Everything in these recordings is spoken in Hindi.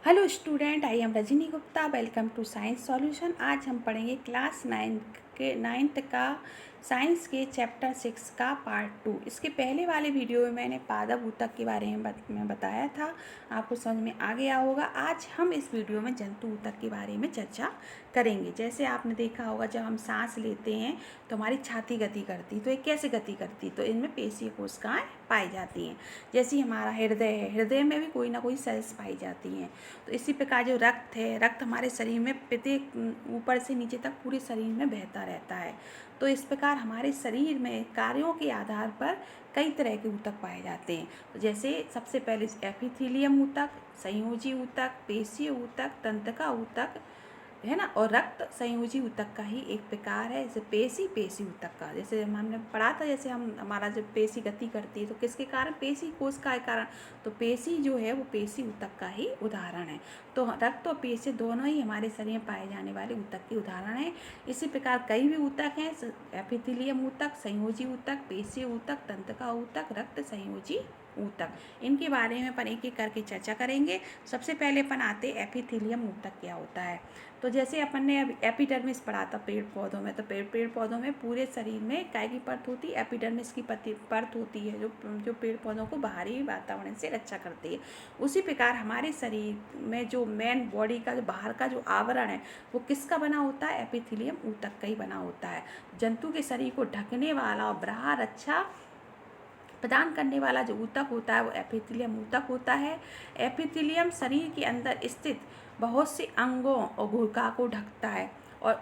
Hello student, I am Rajni Gupta. Welcome to science solution. आज हम पढ़ेंगे क्लास नाइन्थ का साइंस के चैप्टर 6 का पार्ट 2। इसके पहले वाले वीडियो में मैंने पादप ऊतक के बारे में बताया था, आपको समझ में आ गया होगा। आज हम इस वीडियो में जंतु ऊतक के बारे में चर्चा करेंगे। जैसे आपने देखा होगा, जब हम सांस लेते हैं तो हमारी छाती गति करती, तो ये कैसे गति करती? तो इनमें पेशीय कोशिकाएं पाई जाती हैं। जैसे हमारा हृदय है, हृदय में भी कोई ना कोई सेल्स पाई जाती हैं। तो इसी प्रकार जो रक्त है, रक्त हमारे शरीर में प्रत्येक ऊपर से नीचे तक पूरे शरीर में बहता रहता है। तो इस प्रकार हमारे शरीर में कार्यों के आधार पर कई तरह के ऊतक पाए जाते हैं। तो जैसे सबसे पहले एपिथेलियम ऊतक, संयोजी ऊतक, पेशीय ऊतक, तंत्रिका ऊतक है ना, और रक्त संयोजी ऊतक का ही एक प्रकार है। जैसे पेशी ऊतक का, जैसे हमने पढ़ा था, जैसे हमारा जब पेशी गति करती है तो किसके कारण? पेशी कोश का कारण। तो पेशी जो है वो पेशी ऊतक का ही उदाहरण है। तो रक्त और पेशी दोनों ही हमारे शरीर में पाए जाने वाले ऊतक के उदाहरण हैं। इसी प्रकार कई भी ऊतक हैं, एपिथेलियम ऊतक, संयोजी ऊतक, पेशी ऊतक, तंत्रिका ऊतक, रक्त संयोजी ऊतक। इनके बारे में अपन एक एक करके चर्चा करेंगे। सबसे पहले अपन आते एपिथेलियम ऊतक क्या होता है। तो जैसे अपन ने अब एपिडर्मिस पढ़ा था पेड़ पौधों में, तो पेड़ पौधों में पूरे शरीर में काय की परत होती है? एपिडर्मिस की परत होती है, जो पेड़ पौधों को बाहरी वातावरण से रक्षा करती है। उसी प्रकार हमारे शरीर में जो मेन बॉडी का जो बाहर का जो आवरण है वो किसका बना होता है? एपिथेलियम ऊतक का ही बना होता है। जंतु के शरीर को ढकने वाला और बाह्य रक्षा प्रदान करने वाला जो ऊतक होता है वो एपिथेलियम ऊतक होता है। एपिथेलियम शरीर के अंदर स्थित बहुत से अंगों और गुहा को ढकता है, और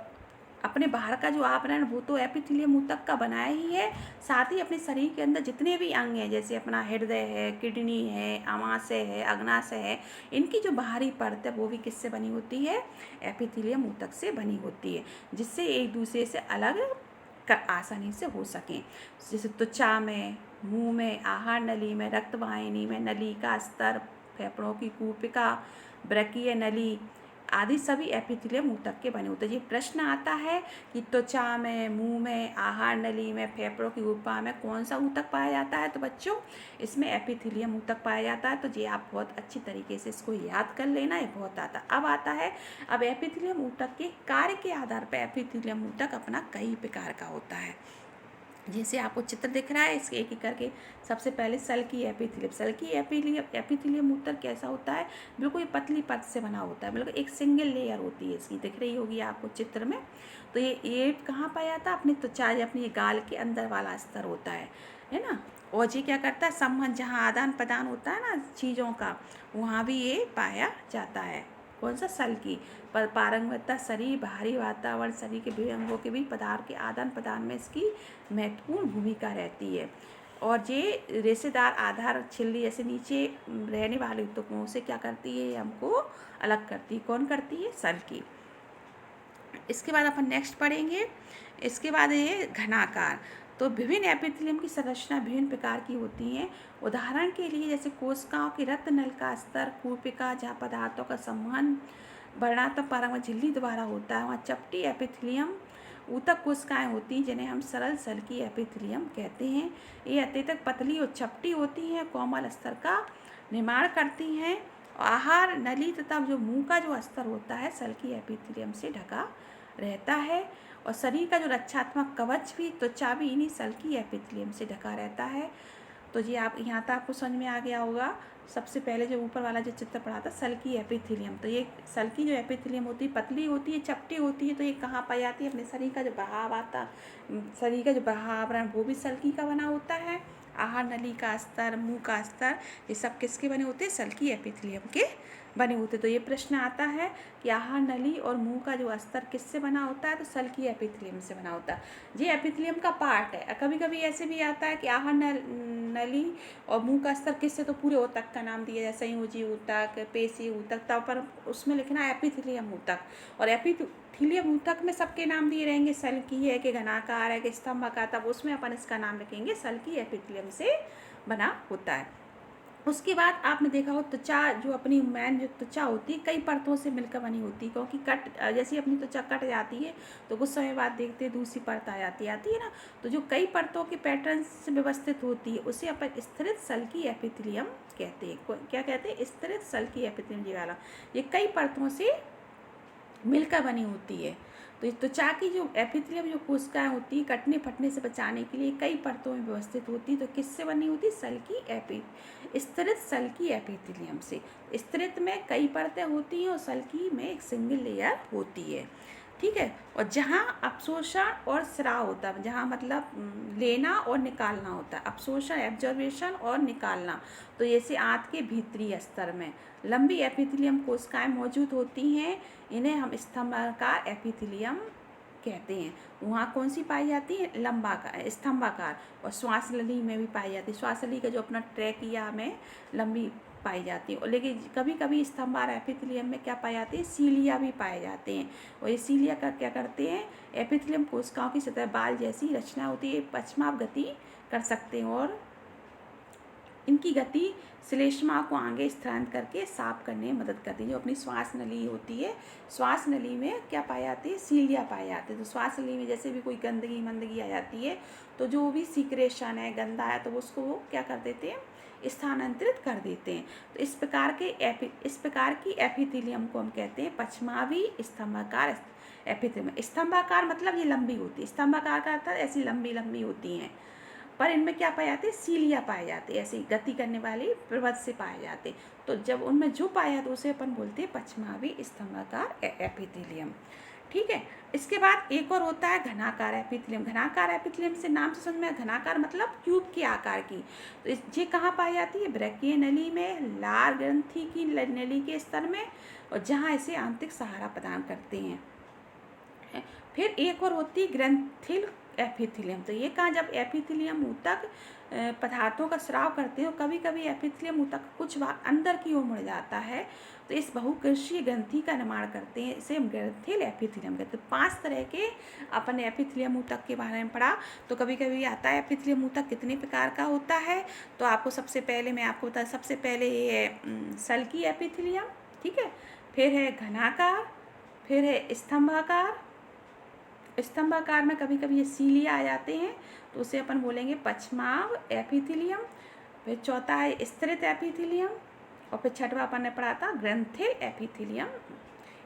अपने बाहर का जो आवरण वो तो एपिथेलियम ऊतक का बनाया ही है। साथ ही अपने शरीर के अंदर जितने भी अंग हैं, जैसे अपना हृदय है, किडनी है, आमाशय है, अग्नाशय है, इनकी जो बाहरी परत है वो भी किससे बनी होती है? एपिथेलियम ऊतक से बनी होती है, जिससे एक दूसरे से अलग आसानी से हो सकें। जैसे त्वचा में, मुंह में, आहार नली में, रक्तवाहिनी में, नली का स्तर, फेफड़ों की कूपिका, ब्रकीय नली आदि सभी एपिथेलियम ऊतक के बने होते हैं। ये प्रश्न आता है कि त्वचा में, मुंह में, आहार नली में, फेफड़ों की गुफा में कौन सा ऊतक पाया जाता है? तो बच्चों इसमें एपिथेलियम ऊतक पाया जाता है। तो ये आप बहुत अच्छी तरीके से इसको याद कर लेना, ये बहुत अब आता है अब एपिथेलियम ऊतक के कार्य के आधार पर एपिथेलियम ऊतक अपना कई प्रकार का होता है। जैसे आपको चित्र दिख रहा है, इसके एक एक करके। सबसे पहले सल्की एपिथेलियम ऊतक कैसा होता है? बिल्कुल ये पतली परत से बना होता है, बिल्कुल एक सिंगल लेयर होती है इसकी, दिख रही होगी आपको चित्र में। तो ये कहाँ पाया जाता है? अपनी त्वचा, अपनी ये गाल के अंदर वाला स्तर होता है ना। और ये क्या करता है? संबंध, जहाँ आदान प्रदान होता है ना चीज़ों का, वहाँ भी ये पाया जाता है। कौन सा? सल्की। पर पारंगतता शरीर, बाहरी वातावरण, शरीर के विभिन्न अंगों के बीच पदार्थ के आदान प्रदान में इसकी महत्वपूर्ण भूमिका रहती है। और ये रेशेदार आधार छिल्ली जैसे नीचे रहने वाले ऊतकों से क्या करती है? हमको अलग करती है। कौन करती है? सल्की। इसके बाद अपन नेक्स्ट पढ़ेंगे। इसके बाद ये घनाकार। तो विभिन्न एपिथेलियम की संरचना विभिन्न प्रकार की होती हैं। उदाहरण के लिए जैसे कोशिकाओं के रक्त नल का स्तर, कूपिका जहाँ पदार्थों का संवहन वर्णात्मक पारंगत झिल्ली द्वारा होता है, वहाँ चपटी एपिथेलियम ऊतक कोशिकाएं होती हैं, जिन्हें हम सरल सल्की एपिथेलियम कहते हैं। ये अत्यधिक पतली और चपटी होती हैं, कोमल स्तर का निर्माण करती हैं। आहार नली तथा जो मुंह का जो स्तर होता है सल्की एपिथेलियम से ढका रहता है। और शरीर का जो रक्षात्मक कवच भी, त्वचा भी इन्हीं सल्की एपिथेलियम से ढका रहता है। तो ये आप यहाँ तक आपको समझ में आ गया होगा। सबसे पहले जो ऊपर वाला जो चित्र पढ़ा था सल्की एपिथेलियम, तो ये सल्की जो एपिथेलियम होती है पतली होती है, चपटी होती है। तो ये कहाँ पाई जाती है? अपने शरीर का जो बहाव आता, शरीर का जो बहावरण वो भी सल्की का बना होता है। आहार नली का स्तर, मुंह का स्तर, ये सब किसके बने होते हैं? सल्की एपिथेलियम के बने होते। तो ये प्रश्न आता है कि आहार नली और मुंह का जो स्तर किससे बना होता है? तो सल्की एपिथेलियम से बना होता है। ये एपिथेलियम का पार्ट है। कभी कभी ऐसे भी आता है कि आहार नली और मुंह का स्तर किससे, तो पूरे ऊतक का नाम दिया जाए, संयोजी ऊतक, पेशी ऊतक, तब पर उसमें लिखना है एपिथेलियम ऊतक। और एपिथेलियम ऊतक में सबके नाम दिए रहेंगे, सल्की है कि घनाकार है कि स्तंभकार, तब उसमें अपन इसका नाम लिखेंगे सल्की एपिथेलियम से बना होता है। उसके बाद आपने देखा हो त्वचा, जो अपनी मैन जो त्वचा होती है कई परतों से मिलकर बनी होती है, क्योंकि जैसे ही अपनी त्वचा कट जाती है तो कुछ समय बाद देखते हैं दूसरी परत आ जाती है ना। तो जो कई परतों के पैटर्न से व्यवस्थित होती है उसे अपन स्तरित सल्की एपिथेलियम कहते हैं। क्या कहते हैं? स्तरित सल्की एपिथेलियम। ये वाला ये कई परतों से मिलकर बनी होती है। तो त्वचा की जो एपिथेलियम, जो कोशिकाएं होती है कटने फटने से बचाने के लिए कई परतों में व्यवस्थित होती है। तो किससे बनी होती है? स्तरित सल्की एपिथेलियम से। स्तरित में कई परतें होती हैं और सल्की में एक सिंगल लेयर होती है, ठीक है। और जहाँ अवशोषण और स्राव होता है, जहाँ मतलब लेना और निकालना होता है, अवशोषण एब्जॉर्बेशन और निकालना, तो जैसे आंत के भीतरी स्तर में लंबी एपिथेलियम कोशिकाएं मौजूद होती हैं, इन्हें हम स्तंभाकार एपिथेलियम कहते हैं। वहाँ कौन सी पाई जाती है? लंबाकार, स्तंभाकार। और श्वास नली में भी पाई जाती है। श्वास नली का जो अपना ट्रैकिया में लंबी पाई जाती है। और लेकिन कभी कभी स्तंभाकार एपिथेलियम में क्या पाई जाती है? सीलिया भी पाए जाते हैं। और ये सीलिया का क्या करते हैं? एपिथेलियम कोशिकाओं की सतह बाल जैसी रचना होती है, पश्चाप गति कर सकते हैं और इनकी गति श्लेष्मा को आगे स्थानांतरित करके साफ करने में मदद करती है। जो अपनी श्वास नली होती है, श्वास नली में क्या पाई जाती है? सीलिया पाए जाते हैं। तो श्वास नली में जैसे भी कोई गंदगी मंदगी आ जाती है तो जो भी सीक्रेशन है, गंदा है, तो उसको वो क्या कर देते हैं? स्थानांतरित कर देते हैं। तो इस प्रकार की एपिथेलियम को हम कहते हैं पश्चमावी स्तंभाकार एपिथेलियम। स्तंभाकार मतलब ये लंबी होती है। स्तंभाकार का अर्थ ऐसी लंबी लंबी होती हैं, पर इनमें क्या पाए जाते हैं? सीलिया पाए जाते हैं, ऐसी गति करने वाली प्रवृत्ति से पाए जाते हैं। तो जब उनमें जो पाया जाता है उसे अपन बोलते हैं पश्चमावी स्तंभाकार एपिथेलियम, ठीक है। इसके बाद एक और होता है घनाकार एपिथेलियम। घनाकार एपिथेलियम से नाम से समझ में, घनाकार मतलब क्यूब के आकार की। तो ये कहाँ पाई जाती है? ब्रैकिय नली में, लार ग्रंथि की नली के स्तर में, और जहाँ इसे आंतरिक सहारा प्रदान करते हैं। फिर एक और होती है ग्रंथिल एपिथेलियम। तो ये कहाँ? जब एपिथेलियम ऊतक पदार्थों का स्राव करते हैं और कभी कभी एपिथेलियम ऊतक कुछ भाग अंदर की ओर मुड़ जाता है, तो इस बहुकोशीय ग्रंथि का निर्माण करते हैं, इसे हम ग्रंथिल एपिथेलियम कहते हैं। 5 तरह के अपन एपिथेलियम ऊतक के बारे में पढ़ा। तो कभी कभी आता है एपिथेलियम ऊतक कितने प्रकार का होता है, तो आपको सबसे पहले मैं आपको बता, सबसे पहले ये है सल्की एपिथेलियम, ठीक है। फिर है घनाकार, फिर है स्तंभाकार। स्तंभाकार में कभी कभी ये सीलिया आ जाते हैं, तो उसे अपन बोलेंगे पश्चमाव एपिथेलियम। फिर चौथा है स्तरित एपिथेलियम, और फिर छठवां अपन ने पढ़ा था ग्रंथिल एपिथेलियम।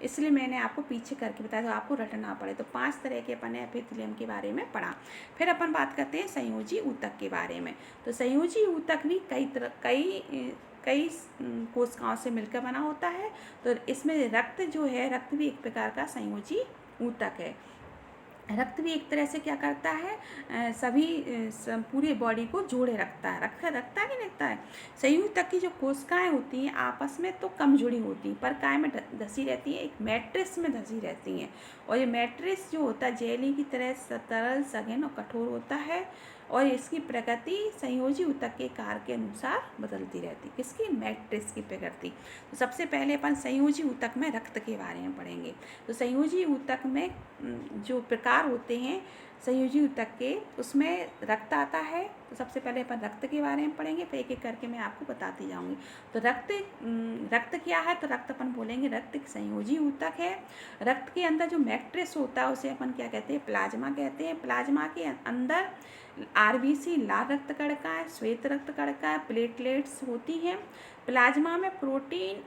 इसलिए मैंने आपको पीछे करके बताया, तो आपको रटना पड़े। तो 5 तरह के अपन ने एपिथेलियम के बारे में पढ़ा। फिर अपन बात करते हैं संयोजी ऊतक के बारे में। तो संयोजी ऊतक भी कई कोशिकाओं से मिलकर बना होता है। तो इसमें रक्त जो है, रक्त भी एक प्रकार का संयोजी ऊतक है। रक्त भी एक तरह से क्या करता है? पूरे बॉडी को जोड़े रखता है। रखता है कि नहीं रखता है? संयुक्त ऊतक की जो कोशिकाएं होती हैं आपस में तो कम जुड़ी होती हैं, पर काय में धसी रहती हैं, एक मैट्रिक्स में धसी रहती हैं। और ये मैट्रिक्स जो होता है जेली की तरह तरल, सघन और कठोर होता है, और इसकी प्रकृति संयोजी ऊतक के कार्य के अनुसार बदलती रहती है। किसकी? मैट्रिक्स की प्रकृति। तो सबसे पहले अपन संयोजी ऊतक में रक्त के बारे में पढ़ेंगे। तो संयोजी ऊतक में जो प्रकार होते हैं संयोजी ऊतक के, उसमें रक्त आता है। तो सबसे पहले अपन रक्त के बारे में पढ़ेंगे, फिर एक एक करके मैं आपको बताती जाऊंगी। तो रक्त क्या है? तो रक्त अपन बोलेंगे रक्त एक संयोजी ऊतक है। रक्त के अंदर जो मैट्रिक्स होता है उसे अपन क्या कहते हैं? प्लाज्मा कहते हैं। प्लाज्मा के अंदर आरबीसी, लाल रक्त कणिकाएं, श्वेत रक्त कणिकाएं, प्लेटलेट्स होती हैं। प्लाज्मा में प्रोटीन,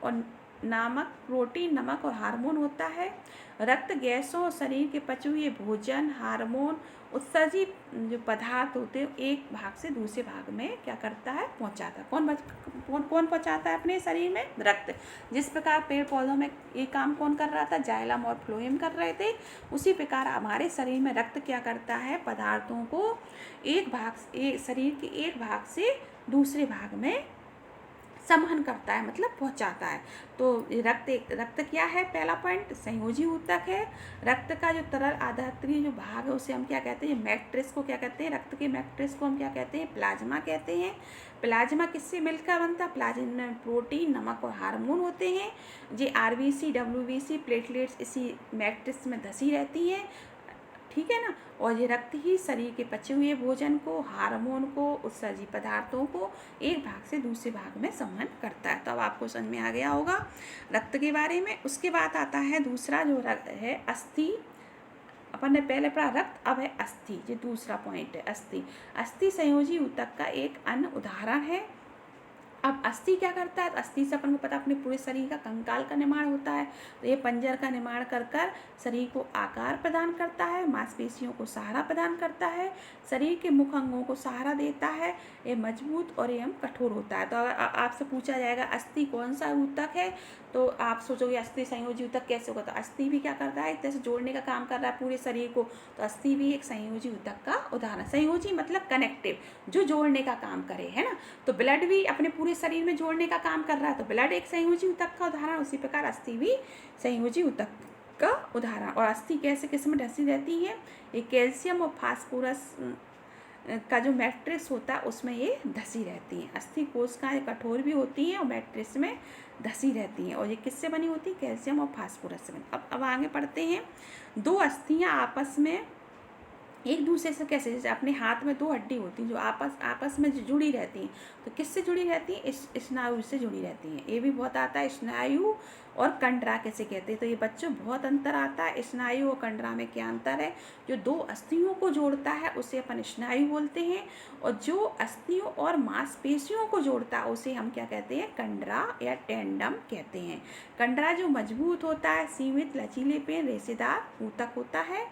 नमक और हार्मोन होता है। रक्त गैसों और शरीर के पचे हुए भोजन, हार्मोन, उत्सर्जित जो पदार्थ होते हैं एक भाग से दूसरे भाग में क्या करता है? पहुंचाता है। कौन पहुंचाता है अपने शरीर में? रक्त। जिस प्रकार पेड़ पौधों में ये काम कौन कर रहा था? जाइलम और फ्लोएम कर रहे थे, उसी प्रकार हमारे शरीर में रक्त क्या करता है? पदार्थों को शरीर के एक भाग से दूसरे भाग में संवहन करता है, मतलब पहुंचाता है। तो रक्त क्या है? पहला पॉइंट संयोजी ऊतक है। रक्त का जो तरल आधात्रिय जो भाग है उसे हम क्या कहते हैं? मैट्रिक्स को क्या कहते हैं? रक्त के मैट्रिक्स को हम क्या कहते हैं? प्लाज्मा कहते हैं। प्लाज्मा किससे मिलकर बनता है? प्लाज्मा में प्रोटीन, नमक और हार्मोन होते हैं। ये आरबीसी, डब्ल्यूबीसी, प्लेटलेट्स इसी मैट्रिक्स में धसी रहती हैं, ठीक है ना। और ये रक्त ही शरीर के पचे हुए भोजन को, हार्मोन को, उत्सर्जित पदार्थों को एक भाग से दूसरे भाग में संवहन करता है। तो अब आपको समझ में आ गया होगा रक्त के बारे में। उसके बाद आता है दूसरा जो रक्त है अस्थि। अपन ने पहले पढ़ा रक्त, अब है अस्थि। ये दूसरा पॉइंट है अस्थि। अस्थि संयोजी ऊतक का एक अन्य उदाहरण है। अब अस्थि क्या करता है, अस्थि से अपन को पता अपने पूरे शरीर का कंकाल का निर्माण होता है। तो ये पंजर का निर्माण कर कर शरीर को आकार प्रदान करता है, मांसपेशियों को सहारा प्रदान करता है, शरीर के मुख अंगों को सहारा देता है। ये मजबूत और एवं कठोर होता है। तो अगर आपसे पूछा जाएगा अस्थि कौन सा ऊतक है, तो आप सोचोगे अस्थि संयोजी ऊतक कैसे होगा। तो अस्थि भी क्या करता है, एक तरह से जोड़ने का काम कर रहा है पूरे शरीर को। तो अस्थि भी एक संयोजी ऊतक का उदाहरण। संयोजी मतलब कनेक्टिव, जो जोड़ने का काम करे, है ना। तो ब्लड भी अपने पूरे शरीर में जोड़ने का काम कर रहा है, तो ब्लड एक संयोजी ऊतक का उदाहरण। उसी प्रकार अस्थि भी संयोजी ऊतक का उदाहरण। और अस्थि कैसे किस में ढसी रहती है, ये कैल्शियम और फास्फोरस का जो मैट्रिक्स होता है उसमें ये धसी रहती हैं। अस्थि कोशिकाएं कठोर भी होती हैं और मैट्रिक्स में धसी रहती हैं। और ये किससे बनी होती है, कैल्शियम और फास्फोरस से बनी। अब आगे पढ़ते हैं। दो अस्थियां आपस में एक दूसरे से कैसे, जैसे अपने हाथ में दो हड्डी होती हैं जो आपस में जुड़ी रहती हैं। तो किससे जुड़ी रहती हैं, स्नायु से जुड़ी रहती हैं। ये भी बहुत आता है, स्नायु और कंडरा कैसे कहते हैं। तो ये बच्चों बहुत अंतर आता है, स्नायु और कंडरा में क्या अंतर है। जो दो अस्थियों को जोड़ता है उसे अपन स्नायु बोलते हैं, और जो अस्थियों और मांसपेशियों को जोड़ता है उसे हम क्या कहते हैं, कंडरा या टेंडम कहते हैं। कंडरा जो मजबूत होता है, सीमित लचीलेपन, रेशेदार ऊतक होता है।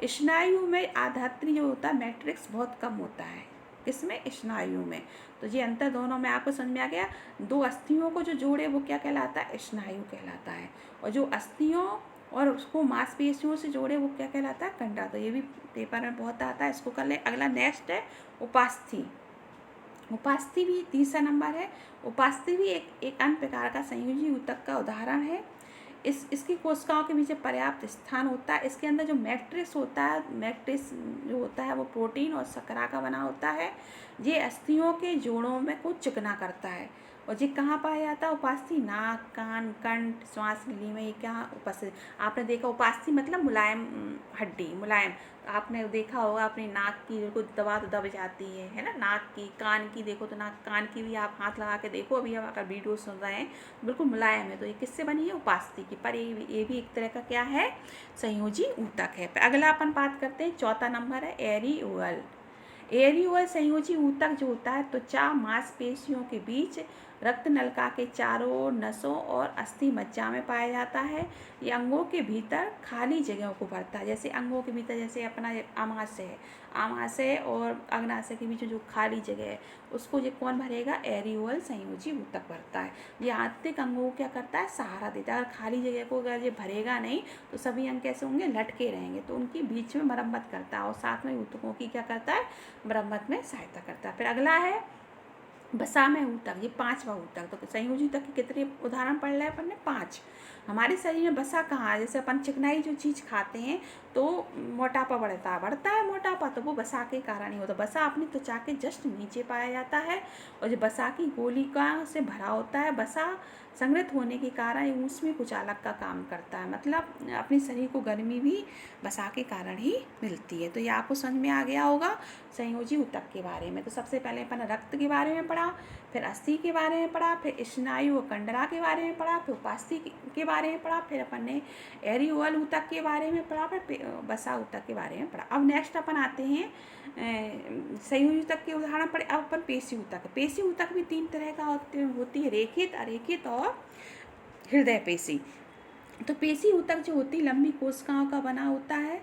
स्नायु में आधात्री जो होता है मैट्रिक्स बहुत कम होता है, किसमें, स्नायु में। तो ये अंतर दोनों में आपको समझ में आ गया। दो अस्थियों को जो जोड़े वो क्या कहलाता है, स्नायु कहलाता है। और जो अस्थियों और उसको मांसपेशियों से जोड़े वो क्या कहलाता है, कंडरा। तो ये भी पेपर में बहुत आता है, इसको कर ले। अगला नेक्स्ट है उपास्थि। उपास्थि भी तीसरा नंबर है। उपास्थि भी एक अन्य प्रकार का संयोजी ऊतक का उदाहरण है। इसकी कोशिकाओं के पीछे पर्याप्त स्थान होता है। इसके अंदर जो मैट्रिक्स होता है, मैट्रिक्स जो होता है वो प्रोटीन और शर्करा का बना होता है। ये अस्थियों के जोड़ों में को चिकना करता है। और ये कहाँ पाया जाता है, उपास्थि, नाक, कान, कंठ, श्वास नली में ये क्या उपस्थित। आपने देखा उपास्थि मतलब मुलायम हड्डी, मुलायम। आपने देखा होगा अपनी नाक की बिल्कुल दबा तो दब जाती है ना, नाक की। कान की देखो तो नाक, कान की भी आप हाथ लगा के देखो, अभी आप अगर वीडियो सुन रहे हैं बिल्कुल मुलायम है। तो ये किससे बनी है, उपास्थि की। पर ये भी एक तरह का क्या है, संयोजी ऊतक है। अगला अपन बात करते हैं, चौथा नंबर है एरिओल। एरिओल संयोजी ऊतक जो होता है त्वचा मांसपेशियों के बीच रक्त नलिका के चारों ओर नसों और अस्थि मज्जा में पाया जाता है। ये अंगों के भीतर खाली जगहों को भरता है। जैसे अंगों के भीतर जैसे अपना आमाशय है, आमाशय और अग्नाशय के बीच जो खाली जगह है उसको ये कौन भरेगा, एरिओल संयोजी ऊतक भरता है। ये आंतरिक अंगों को क्या करता है, सहारा देता है। अगर खाली जगह को अगर ये भरेगा नहीं तो सभी अंग कैसे होंगे, लटके रहेंगे। तो उनकी बीच में मरम्मत करता है और साथ में ऊतकों की क्या करता है, मरम्मत में सहायता करता है। फिर अगला है वसा में ऊतक, ये पांचवा ऊतक। तो संयोजी ऊतक के कितने उदाहरण पढ़ रहे हैं अपन ने, 5। हमारे शरीर में वसा कहाँ है, जैसे अपन चिकनाई जो चीज़ खाते हैं तो मोटापा बढ़ता है मोटापा, तो वो वसा के कारण ही होता है। वसा अपनी त्वचा के जस्ट नीचे पाया जाता है और जो वसा की गोलिका से भरा होता है। वसा संग्रहित होने के कारण ऊष्मीय कुचालक का काम करता है, मतलब अपने शरीर को गर्मी भी वसा के कारण ही मिलती है। तो ये आपको समझ में आ गया होगा संयोजी ऊतक के बारे में। तो सबसे पहले अपन रक्त के बारे में पढ़ा, फिर अस्थि के बारे में पढ़ा, फिर स्नायु और कंडरा के बारे में पढ़ा, फिर उपास्थि के बारे में पढ़ा, फिर अपन ने एरिओल ऊतक के बारे में पढ़ा, फिर वसा ऊतक के बारे में पढ़ा। अब नेक्स्ट अपन आते हैं संयोजी ऊतक के उदाहरण पढ़े। अब अपन पेशी ऊतक। पेशी ऊतक भी 3 तरह का होती है, रेखित, अरेखित और हृदय पेशी। तो पेशी ऊतक जो होती है लंबी कोशिकाओं का बना होता है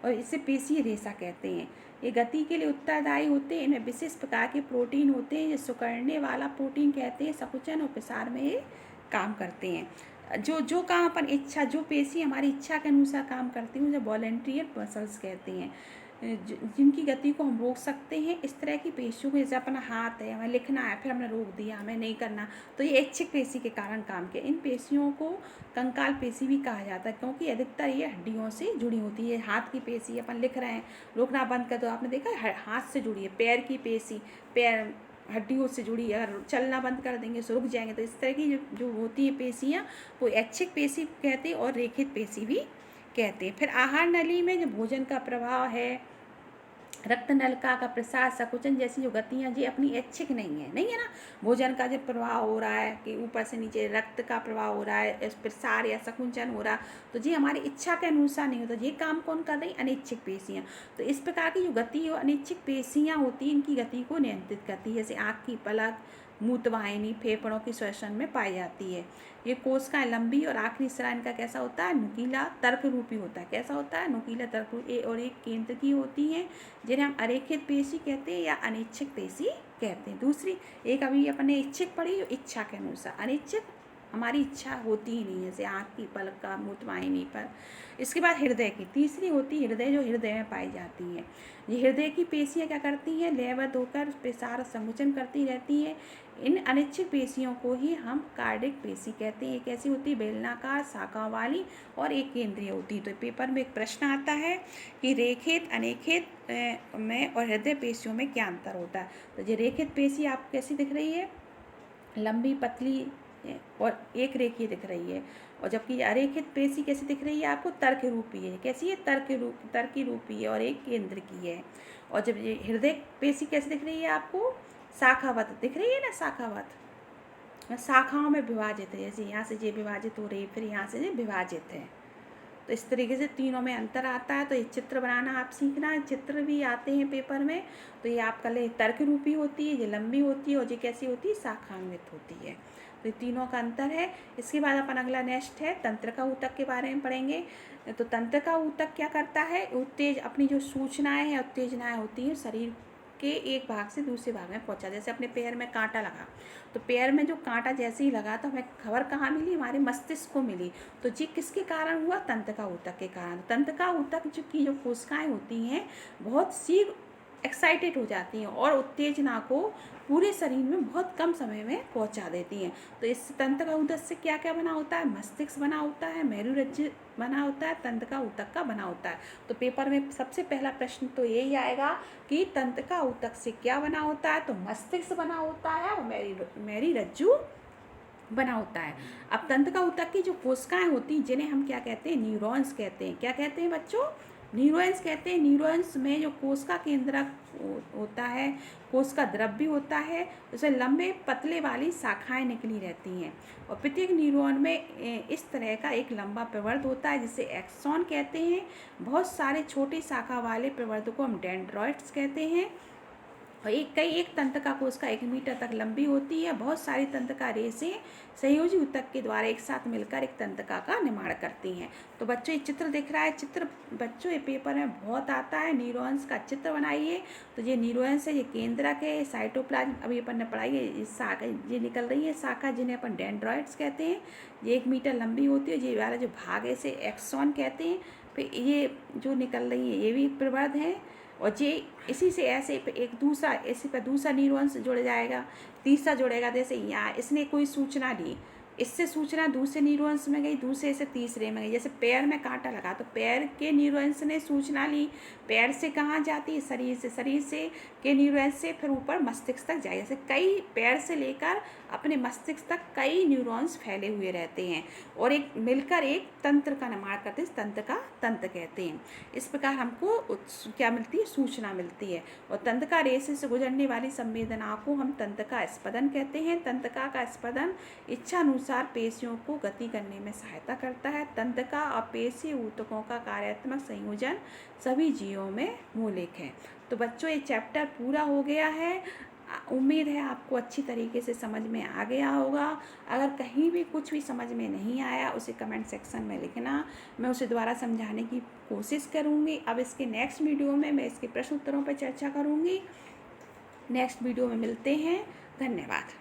और इसे पेशीय रेशा कहते हैं। ये गति के लिए उत्तरदायी होते हैं। इनमें विशेष प्रकार के प्रोटीन होते हैं, ये सिकुड़ने वाला प्रोटीन कहते हैं। संकुचन और प्रसार में ये काम करते हैं। जो काम अपन इच्छा, जो पेशी हमारी इच्छा के अनुसार काम करती हैं उसे वॉलंटियर मसल्स कहते हैं, जिनकी गति को हम रोक सकते हैं। इस तरह की पेशियों को, जैसे अपना हाथ है, हमें लिखना है, फिर हमने रोक दिया, हमें नहीं करना, तो ये ऐच्छिक पेशी के कारण काम किया। इन पेशियों को कंकाल पेशी भी कहा जाता है, क्योंकि अधिकतर ये हड्डियों से जुड़ी होती है। हाथ की पेशी, अपन लिख रहे हैं, रोकना बंद कर दो, आपने देखा हाथ से जुड़ी है। पैर की पेशी, पैर हड्डियों से जुड़ी है, अगर चलना बंद कर देंगे तो रुक जाएंगे। तो इस तरह की जो होती है पेशियाँ वो ऐच्छिक पेशी कहते हैं और रेखित पेशी भी कहते हैं। फिर आहार नली में जो भोजन का प्रभाव है, रक्त नलिका का प्रसार, संकुचन जैसी जो गतियाँ जी अपनी ऐच्छिक नहीं है ना। भोजन का जो प्रभाव हो रहा है कि ऊपर से नीचे रक्त का प्रभाव हो रहा है, प्रसार या संकुचन हो रहा, तो जी हमारी इच्छा के अनुसार नहीं होता। ये काम कौन कर रही? अनैच्छिक पेशियाँ। तो इस प्रकार की जो गति अनैच्छिक पेशियाँ होती हैं, इनकी गति को नियंत्रित करती है। जैसे आँख की पलक, मूत्रवाहिनी, फेफड़ों की श्वसन में पाई जाती है। ये कोशिकाएं लंबी और आखिरी सिरा इनका कैसा होता है? नुकीला तर्क रूपी होता है। कैसा होता है? नुकीला तर्क रूपी। और एक केंद्र की होती हैं, जिन्हें हम अरेखित पेशी कहते हैं या अनैच्छिक पेशी कहते हैं। दूसरी एक अभी अपने इच्छिक पढ़ी, इच्छा के अनुसार। अनैच्छिक हमारी इच्छा होती ही नहीं है, जैसे आँख की पलक का, मूत्रवाहिनी पर। इसके बाद हृदय की तीसरी होती है हृदय, जो हृदय में पाई जाती है। ये हृदय की पेशियाँ क्या करती हैं? लयबद्ध होकर प्रसार संकुचन करती रहती है। इन अनिच्छिक पेशियों को ही हम कार्डिक पेशी कहते हैं। एक ऐसी होती है बेलनाकार शाखाओं वाली और एक केंद्रीय होती है। तो पेपर में एक प्रश्न आता है कि रेखित, अनेखित में और हृदय पेशियों में क्या अंतर होता है। तो ये रेखित पेशी आपको कैसी दिख रही है? लंबी, पतली और एक रेखीय दिख रही है। और जबकि अरेखित पेशी कैसी दिख रही है आपको? तर्क रूपी है। कैसी है? तर्की रूपी है और एक केंद्र की है। और जब ये हृदय पेशी कैसी दिख रही है आपको? शाखावत दिख रही है ना, शाखावत, शाखाओं में विभाजित है। जैसे यहाँ से ये विभाजित हो रही है, फिर यहाँ से ये विभाजित है। तो इस तरीके से तीनों में अंतर आता है। तो ये चित्र बनाना आप सीखना, चित्र भी आते हैं पेपर में। तो ये आपका तर्क रूपी होती है, ये लंबी होती है, और ये कैसी होती है? शाखान्वित होती है। तो ये तीनों का अंतर है। इसके बाद अपन अगला नेक्स्ट है तंत्रिका ऊतक के बारे में पढ़ेंगे। तो तंत्रिका ऊतक क्या करता है? अपनी जो सूचनाएं हैं, उत्तेजनाएं होती हैं, शरीर के एक भाग से दूसरे भाग में पहुंचा। जैसे अपने पैर में कांटा लगा, तो पैर में जो कांटा जैसे ही लगा तो हमें खबर कहाँ मिली? हमारे मस्तिष्क को मिली। तो ये किसके कारण हुआ? तंत्रिका ऊतक के कारण। तंत्रिका ऊतक की जो कोशिकाएं होती हैं, बहुत सी एक्साइटेड हो जाती हैं और उत्तेजना को पूरे शरीर में बहुत कम समय में पहुंचा देती हैं। तो इस तंत्रिका ऊतक से क्या क्या बना होता है? मस्तिष्क बना होता है, मेरुरज्जु बना होता है, तंत्रिका ऊतक का बना होता है। तो पेपर में सबसे पहला प्रश्न तो यही आएगा कि तंत्रिका ऊतक से क्या बना होता है? तो मस्तिष्क बना होता है और मेरुरज्जु बना होता है। अब तंत्रिका ऊतक की जो कोशिकाएं होती हैं, जिन्हें हम क्या कहते हैं? न्यूरॉन्स कहते हैं। क्या कहते हैं बच्चों? न्यूरॉन्स कहते हैं। न्यूरॉन्स में जो कोशिका केंद्रक होता है, कोशिका द्रव्य होता है, उसमें लंबे पतले वाली शाखाएं निकली रहती हैं। और प्रत्येक न्यूरॉन में इस तरह का एक लंबा प्रवर्ध होता है, जिसे एक्सॉन कहते हैं। बहुत सारे छोटे शाखा वाले प्रवर्ध को हम डेंड्राइट्स कहते हैं। और एक तंत्रिका कोशिका 1 मीटर तक लंबी होती है। बहुत सारी तंत्रिका रेशें संयोजी ऊतक के द्वारा एक साथ मिलकर एक तंत्रिका का निर्माण करती हैं। तो बच्चों ये चित्र दिख रहा है, चित्र बच्चों ये पेपर में बहुत आता है। न्यूरॉन्स का चित्र बनाइए। तो ये न्यूरॉन्स है, ये केंद्रक है, साइटोप्लाज्म अभी अपन ने पढ़ाई है। ये शाखा ये निकल रही है शाखा, जिन्हें अपन डेंड्राइट्स कहते हैं। ये 1 मीटर लंबी होती है। ये वाला जो भाग है इसे एक्सॉन कहते हैं। फिर ये जो निकल रही है ये भी प्रवर्ध है। और ये इसी से ऐसे एक दूसरा, इसी पर दूसरा न्यूरॉन्स जुड़ जाएगा, तीसरा जुड़ेगा। जैसे यहाँ इसने कोई सूचना ली, इससे सूचना दूसरे न्यूरॉन्स में गई, दूसरे से तीसरे में गई। जैसे पैर में कांटा लगा तो पैर के न्यूरॉन्स ने सूचना ली, पैर से कहाँ जाती है? शरीर से, शरीर से के न्यूरॉन्स से फिर ऊपर मस्तिष्क तक जाए। जैसे कई पैर से लेकर अपने मस्तिष्क तक कई न्यूरॉन्स फैले हुए रहते हैं और एक मिलकर एक तंत्र का निर्माण करते हैं। इस तंत्र का तंत्र कहते हैं। इस प्रकार हमको क्या मिलती है? सूचना मिलती है। और तंत्रिका रेशे से गुजरने वाली संवेदनाओं को हम तंत्रिका स्पंदन कहते हैं। तंत्रिका का स्पंदन इच्छा अनुसार पेशियों को गति करने में सहायता करता है। तंत्रिका और पेशी ऊतकों का कार्यात्मक संयोजन सभी जीवों में मौलिक है। तो बच्चों ये चैप्टर पूरा हो गया है। उम्मीद है आपको अच्छी तरीके से समझ में आ गया होगा। अगर कहीं भी कुछ भी समझ में नहीं आया उसे कमेंट सेक्शन में लिखना, मैं उसे दोबारा समझाने की कोशिश करूँगी। अब इसके नेक्स्ट वीडियो में मैं इसके प्रश्न उत्तरों पर चर्चा करूँगी। नेक्स्ट वीडियो में मिलते हैं। धन्यवाद।